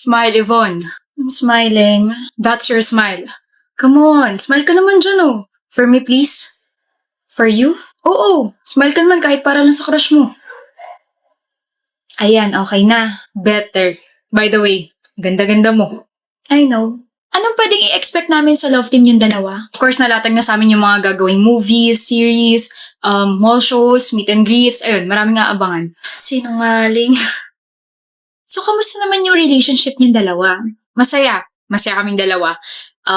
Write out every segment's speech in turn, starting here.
Smile, Yvonne. I'm smiling. That's your smile. Come on, smile ka naman dyan oh. For me, please. For you? Oo, smile ka naman kahit para lang sa crush mo. Ayan, okay na. Better. By the way, ganda-ganda mo. I know. Anong pwedeng i-expect namin sa love team yung dalawa? Of course, nalatag na sa amin yung mga gagawing movies, series, mall shows, meet and greets. Ayun, maraming nga abangan. Sinungaling. So, kamusta naman yung relationship niyong dalawa? Masaya. Masaya kaming dalawa.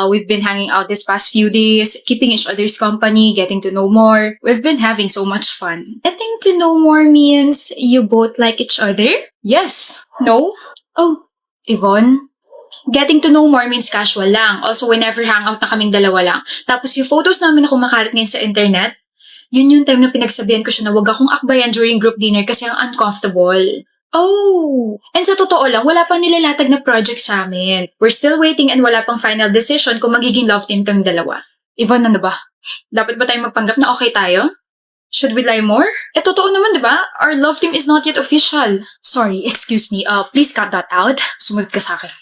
We've been hanging out this past few days, keeping each other's company, getting to know more. We've been having so much fun. Getting to know more means you both like each other? Yes. No? Oh, Yvonne? Getting to know more means casual lang. Also, whenever hangout na kaming dalawa lang. Tapos yung photos namin na kumakalat ngayon sa internet, yun yung time na pinagsabihan ko siya na wag akong akbayan during group dinner kasi ang uncomfortable. Oh! And sa totoo lang, wala pang nilalatag na project sa amin. We're still waiting and wala pang final decision kung magiging love team kaming dalawa. Yvonne, ano ba? Dapat ba tayong magpanggap na okay tayo? Should we lie more? Totoo naman, di ba? Our love team is not yet official. Sorry, excuse me. Please cut that out. Sumunod ka sa akin.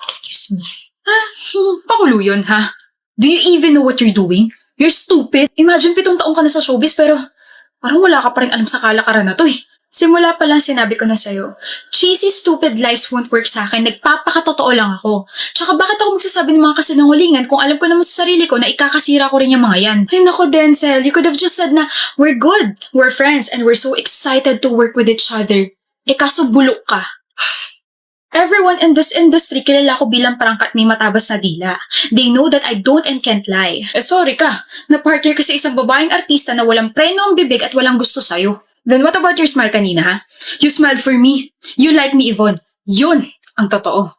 Excuse me. Pakulo yun, ha? Do you even know what you're doing? You're stupid. Imagine 7 taong ka na sa showbiz pero parang wala ka pa rin alam sa kalakaran na to eh. Simula pa lang sinabi ko na sa'yo, cheesy stupid lies won't work sa akin. Nagpapakatotoo lang ako. Tsaka bakit ako magsasabi ng mga kasinungalingan kung alam ko naman sa sarili ko na ikakasira ko rin yung mga yan? Ay nako, Denzel, you could have just said na we're good, we're friends, and we're so excited to work with each other. Kaso bulok ka. Everyone in this industry kilala ko bilang prangkat may matabas na dila. They know that I don't and can't lie. Sorry ka. Na-partner ka sa isang babaeng artista na walang preno ang bibig at walang gusto sa'yo. Then what about your smile kanina, ha? You smiled for me. You like me, Yvonne. Yun ang totoo.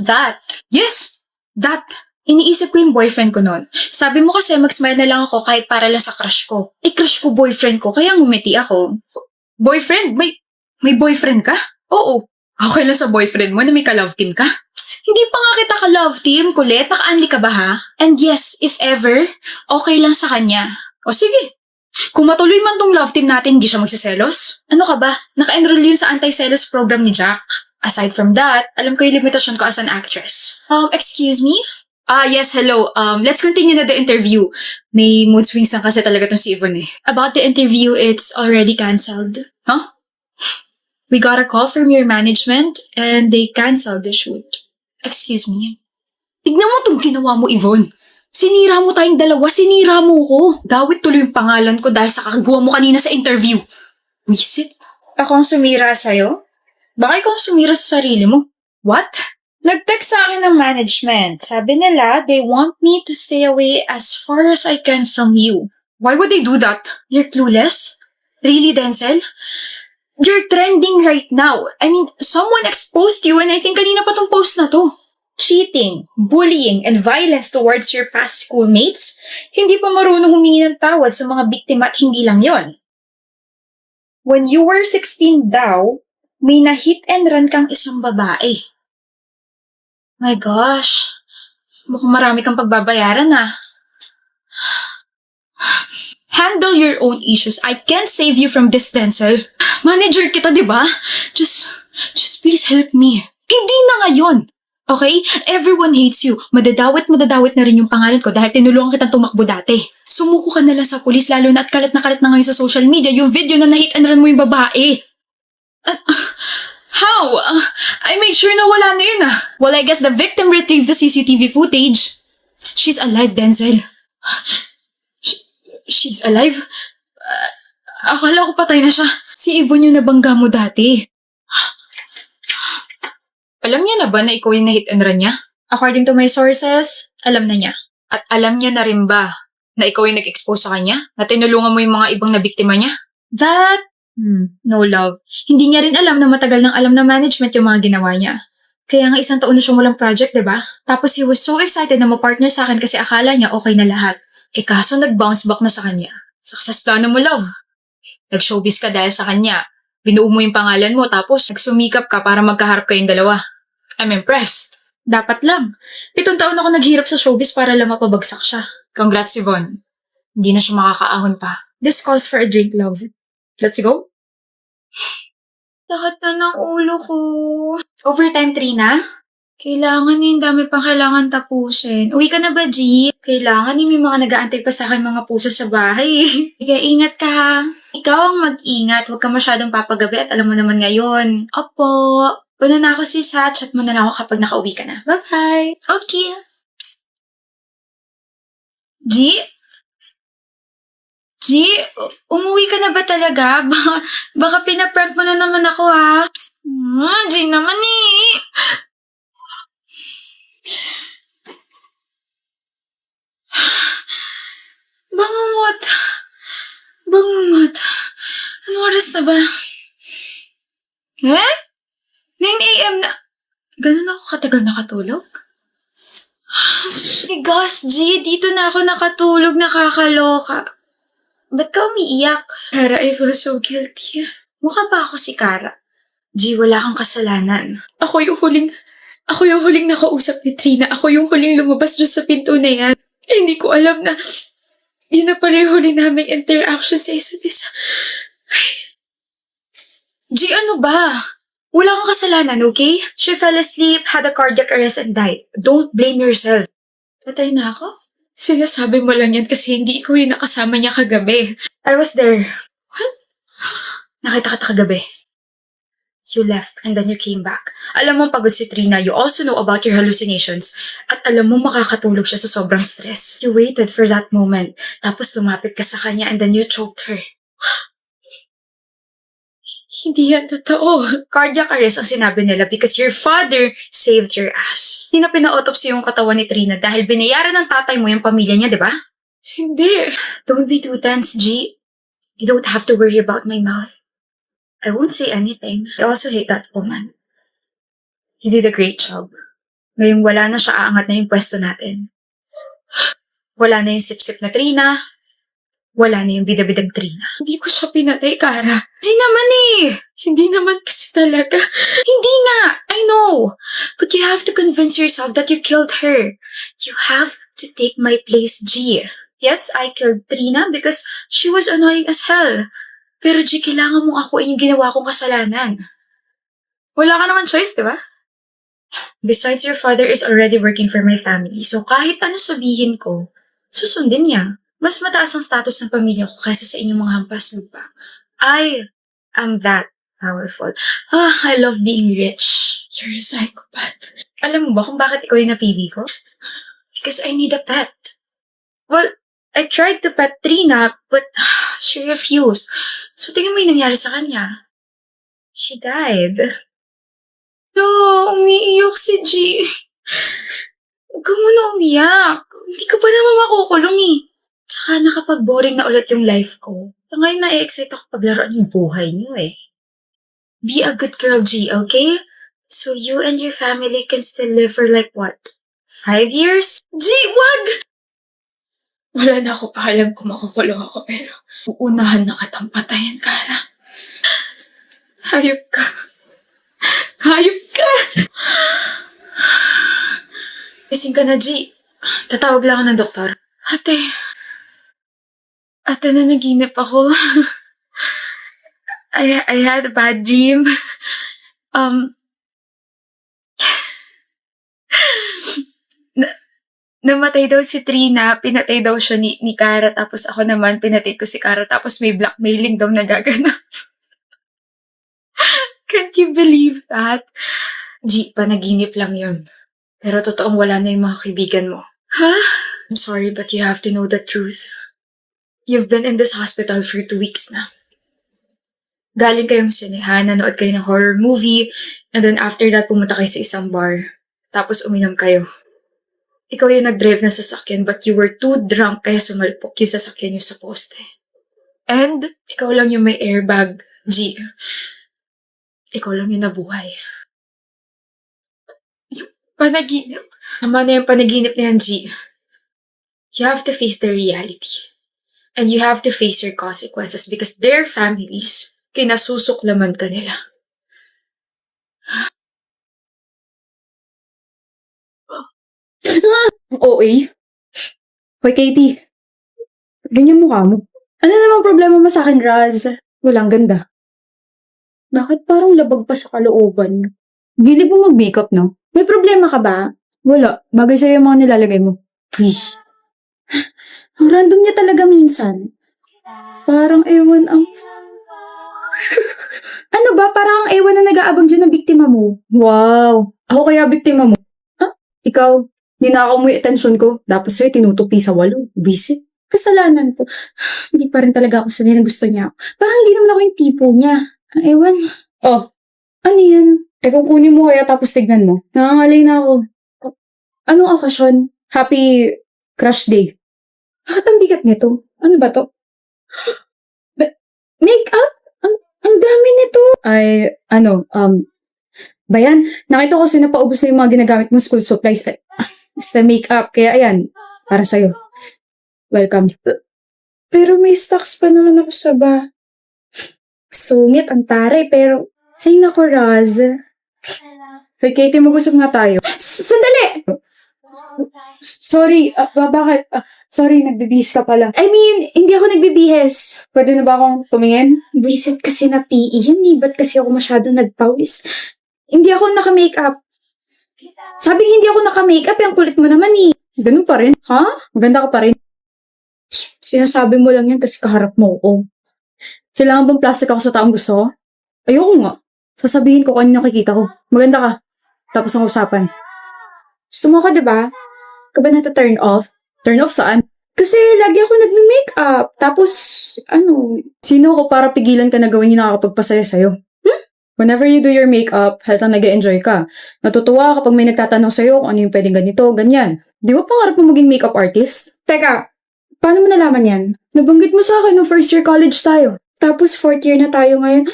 That. Yes, that. Iniisip ko yung boyfriend ko noon. Sabi mo kasi mag-smile na lang ako kahit para lang sa crush ko. Crush ko boyfriend ko, kaya ngumiti ako. Boyfriend? May boyfriend ka? Oo. Okay lang sa boyfriend mo na may ka-love team ka? Hindi pa nga kita ka-love team, kulit. Naka-unli ka ba ha? And yes, if ever, okay lang sa kanya. O sige. Kung matuloy man tong love team natin, hindi siya magsiselos? Ano ka ba? Naka-enroll yun sa anti-selos program ni Jack. Aside from that, alam ko yung limitasyon ko as an actress. Excuse me? Yes, hello. Let's continue na the interview. May mood swings lang kasi talaga tong si Yvonne eh. About the interview, it's already cancelled. Huh? We got a call from your management and they canceled the shoot. Excuse me. Tignan mo itong ginawa mo, Yvonne. Sinira mo tayong dalawa, sinira mo ko. Dawit tuloy yung pangalan ko dahil sa kagawa mo kanina sa interview. Wisit? Ako ang sumira sa'yo? Baka ikaw ang sumira sa sarili mo. What? Nag-text sa akin ng management. Sabi nila, they want me to stay away as far as I can from you. Why would they do that? You're clueless? Really, Denzel? You're trending right now. I mean, someone exposed you and I think kanina pa tong post na to. Cheating, bullying, and violence towards your past schoolmates? Hindi pa marunong humingi ng tawad sa mga biktima at hindi lang yon. When you were 16 daw, may na-hit and run kang isang babae. My gosh, mukhang marami kang pagbabayaran ah. Handle your own issues. I can't save you from this, Denzel. Manager kita, di ba? Just please help me. Hindi na ngayon. Okay? Everyone hates you. Madadawit na rin yung pangalan ko dahil tinulungan kitang tumakbo dati. Sumuko ka na lang sa pulis lalo na at kalat na ngayon sa social media yung video na na-hit and run mo yung babae. How? I made sure na wala na yun ah. Well, I guess the victim retrieved the CCTV footage. She's alive, Denzel. She's alive? Akala ko patay na siya. Si Yvonne yung nabangga mo dati. Alam niya na ba na ikaw yung na-hit and run niya? According to my sources, alam na niya. At alam niya na rin ba na ikaw yung nag-expose sa kanya? Na tinulungan mo yung mga ibang nabiktima niya? That? No love. Hindi niya rin alam na matagal nang alam na management yung mga ginawa niya. Kaya nga 1 taon na siyang walang project, diba? Tapos he was so excited na ma-partner sa akin kasi akala niya okay na lahat. Kaso nag-bounce back na sa kanya. Success plano mo, love. Nag-showbiz ka dahil sa kanya. Binuo mo yung pangalan mo tapos nagsumikap ka para magkaharap kayong dalawa. I'm impressed. Dapat lang. 7 taon ako naghirap sa showbiz para lang mapabagsak siya. Congrats, Yvonne. Hindi na siya makakaahon pa. This calls for a drink, love. Let's go? Sakit na ng ulo ko. Overtime, Trina? Kailangan eh, dami pang kailangan tapusin. Uwi ka na ba, G? Kailangan eh, may mga nag-aantay pa sa akin mga puso sa bahay. Sige, ingat ka ha. Ikaw ang mag-ingat, huwag ka masyadong papagabi at alam mo naman ngayon. Opo. Una na ako sis ha, chat mo na lang ako kapag nakauwi ka na. Bye-bye. Okay. Psst. G? G? Umuwi ka na ba talaga? Baka pinaprank mo na naman ako ha. Psst. G naman eh. Bangungot. Bangungot. Anong oras na ba? 9 a.m. na. Ganun ako katagal nakatulog? My gosh, G, dito na ako nakatulog, nakakaloka. Ba't ka umiiyak? Kara, I feel so guilty. Mukha ba ako si Kara? G, wala kang kasalanan. Ako yung huling nakausap ni Trina. Ako yung huling lumabas dyan sa pinto na yan. Hindi ko alam na yun na pala yung huli naming interaction sa isa't isa. G, ano ba? Wala kang kasalanan, okay? She fell asleep, had a cardiac arrest, and died. Don't blame yourself. Patay na ako? Sinasabi mo lang yan kasi hindi ikaw yung nakasama niya kagabi. I was there. What? Nakita kita kagabi. You left and then you came back. Alam mo pagod si Trina, you also know about your hallucinations. At alam mo makakatulog siya sa sobrang stress. You waited for that moment. Tapos lumapit ka sa kanya and then you choked her. Hindi yan totoo. Cardiac arrest ang sinabi nila because your father saved your ass. Hindi na pina-autopsy yung katawan ni Trina dahil binayaran ng tatay mo yung pamilya niya, di ba? Hindi. Don't be too tense, G. You don't have to worry about my mouth. I won't say anything. I also hate that woman. You did a great job. Ngayong wala na siya, aangat na yung pwesto natin. Wala na yung sip-sip na Trina. Wala na yung bida-bidang Trina. Hindi ko siya pinatay, Kara. Hindi naman eh. Hindi naman kasi talaga. Hindi nga. I know. But you have to convince yourself that you killed her. You have to take my place, G. Yes, I killed Trina because she was annoying as hell. Pero G, kailangan mong akuin yung ginawa kong kasalanan. Wala ka naman choice, di ba? Besides, your father is already working for my family. So kahit ano sabihin ko, susundin niya. Mas mataas ang status ng pamilya ko kaysa sa inyong mga hampas lupa. I am that powerful. I love being rich. You're a psychopath. Alam mo ba kung bakit ikaw yung napili ko? Because I need a pet. Well, I tried to pet Trina, but she refused. So tingnan mo yung nangyari sa kanya. She died. No, umiiyak si G. Huwag ka muna umiyak. Hindi ka pa naman makukulong eh. Tsaka nakapag-boring na ulit yung life ko. So ngayon na-excite ako paglaruan yung buhay niyo eh. Be a good girl, G, okay? So you and your family can still live for like what? 5 years? G, wag! Wala na ako pakialam kung makukulong ako pero uunahan na kitang patayin, Kara. Hayop ka. Hayop ka! Gising ka na, G. Tatawag lang ako ng doktor. Ate, nanaginip ako. I had a bad dream. Namatay daw si Trina, pinatay daw siya ni Kara, tapos ako naman, pinatay ko si Kara, tapos may blackmailing daw nagaganap. Can't you believe that? G, panaginip lang yun. Pero totoong wala na yung mga kaibigan mo. Huh? I'm sorry, but you have to know the truth. You've been in this hospital for 2 weeks na. Galing kayong sinehan, nanood kayo ng horror movie, and then after that, pumunta kayo sa isang bar. Tapos uminom kayo. Ikaw yung nag-drive na sasakyan, but you were too drunk kaya sumalpok yung sasakyan yung sa poste. And ikaw lang yung may airbag, G. Ikaw lang yung nabuhay. Yung panaginip. Tama na yung panaginip na yan, G. You have to face the reality. And you have to face your consequences because their families, kinasusuklaman ka nila. OA? Hoy, Katie. Ganyan mukha mo. Ano namang problema mo sa akin, Raz? Walang ganda. Bakit parang labag pa sa kalooban niyo? Bilib mo mag-makeup, no? May problema ka ba? Wala. Bagay sa'yo yung mga nilalagay mo. Ish. Ang random niya talaga minsan. Parang ewan ang... Ano ba? Parang ang ewan na nag-aabang dyan ng biktima mo. Wow. Ako kaya biktima mo? Ah? Ikaw? Ninakaw mo yung atensyon ko. Dapat sa'yo tinutupi sa walo. Visit. Kasalanan ko. Hindi pa rin talaga ako sanay na gusto niya ako. Parang hindi naman ako yung tipo niya. Ang ewan. Oh, ano yan? Eh kung kunin mo kaya tapos tignan mo. Nangangalay na ako. Oh, anong okasyon? Happy crush day. Bakit ang bigat nito? Ano ba to? Makeup? Ang dami nito. Ay, Bayan, nakita ko sinapaubos na yung mga ginagamit mo school supplies. Basta makeup. Kaya ayan, para sa'yo. Welcome. Pero may stocks pa naman ako sa ba. Sungit ang taray, pero... Ay nako, Raz. Hey, Katie, mag-usap nga tayo. Sandali! Sorry, bakit? Sorry, nagbibihis ka pala. I mean, hindi ako nagbibihis. Pwede na ba akong tumingin? Visit kasi na PE yun eh. Ba't kasi ako masyado nagpawis? Hindi ako naka-makeup. Sabi hindi ako naka-makeup, ang kulit mo naman eh. Ganun pa rin? Ha? Maganda ka pa rin. Sinasabi mo lang yan kasi kaharap mo ako. Kailangan bang plastic ako sa taong gusto ko? Ayoko nga. Sasabihin ko kung ano nakikita ko. Maganda ka. Tapos ang usapan. Gusto mo ko, diba? Ka ba turn off? Turn off saan? Kasi lagi ako nagme-makeup. Tapos, sino ako para pigilan ka na gawin yung nakakapagpasaya sa'yo? Whenever you do your makeup, halatang nag-enjoy ka. Natutuwa kapag may nagtatanong sa'yo kung ano yung pwedeng ganito, ganyan. Di ba pangarap mo maging makeup artist? Teka, paano mo nalaman yan? Nabanggit mo sa akin nung first year college tayo. Tapos fourth year na tayo ngayon.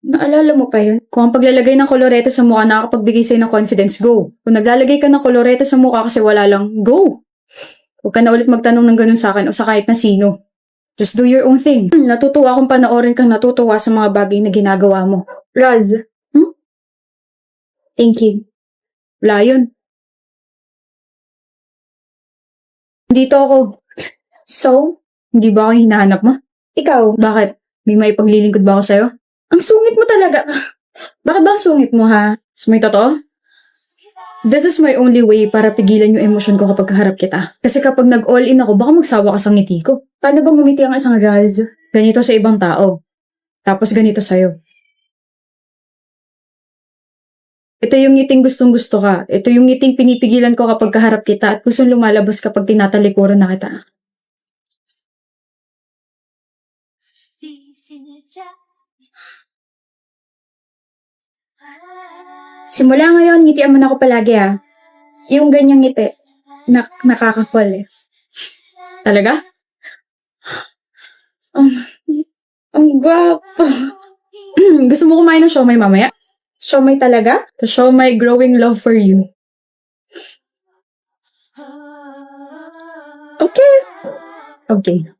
Naalala mo pa yun? Kung ang paglalagay ng kolorete sa mukha nakakapagbigay sa'yo ng confidence, go. Kung naglalagay ka ng kolorete sa mukha kasi wala lang, go. Huwag ka na ulit magtanong ng ganun sa akin o sa kahit na sino. Just do your own thing. Natutuwa akong panoorin kang natutuwa sa mga bagay na ginagawa mo. Raz. Thank you. Wala yun. Dito ako. So? Hindi ba ako yung hinahanap mo? Ikaw? Bakit? May maipaglilingkod ba ako sa'yo? Ang sungit mo talaga. Bakit ba ang sungit mo, ha? May totoo? This is my only way para pigilan yung emosyon ko kapag kaharap kita. Kasi kapag nag-all-in ako, baka magsawa ka sa ngiti ko. Paano bang ngumiti ang isang Raz? Ganito sa ibang tao. Tapos ganito sa'yo. Ito yung ngiting gustong-gusto ka. Ito yung ngiting pinipigilan ko kapag kaharap kita at gustong lumalabas kapag tinatalikuran na kita. Simula ngayon, ngitian mo na ako palagi Yung ganyang ngiti, nakaka-fall Talaga? Ang gwapo. Gusto mo kumain ng siomay mamaya? Siomay talaga? To show my growing love for you. Okay.